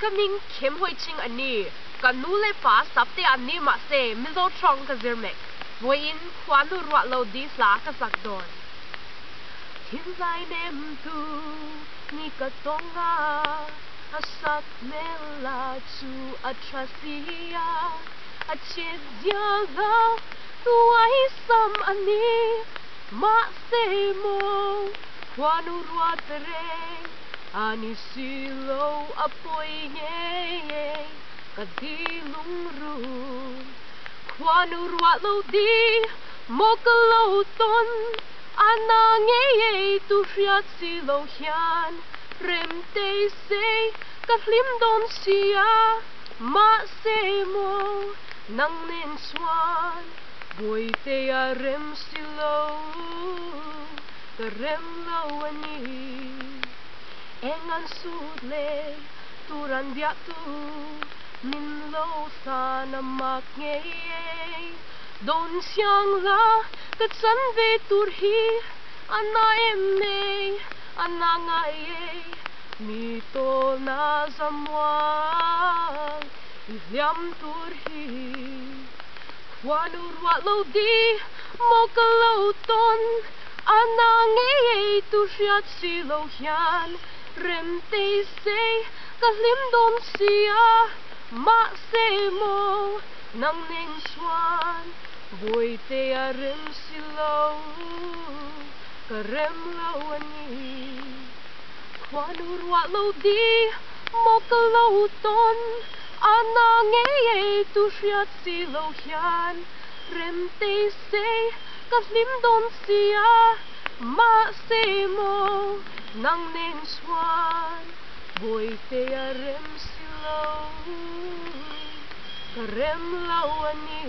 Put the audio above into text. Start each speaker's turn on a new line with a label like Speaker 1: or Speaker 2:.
Speaker 1: coming Kimhoihching ani kanule pa sapte ani ma se Mizo trong ka zirmek voin Khuanu Ruatloh dis la ka sakdon Tin lai nem tu ni ka tonga asak mela chu atrasia achet yaga tuai sam ani ma se mo Khuanu Ruatloh ani silo apoy ye kadilung ru Khuanu Ruatloh di mokalo ton anang ye tu fiat silo hian rem te se katlim don sia ma se mo nang nen swan boy te a rem silo rem lo ani engan sudle turan biatu min lo sana maknge don siang la kat san ve turhi ana emme ana ngaye mi to na zamwang ilyam turhi Khuanu Ruatloh di mokalo ton ana ngaye tu fiat silo hian rem te se kahlim don sia ma se mo nang nen swan boy te a rem silo ka rem lo ani Khuanu Ruatloh di mokalo ton ana ngaye tu fiat silo hian rem te se kahlim don sia ma se mo nang nen swan boy te a rem silo ka rem lo ani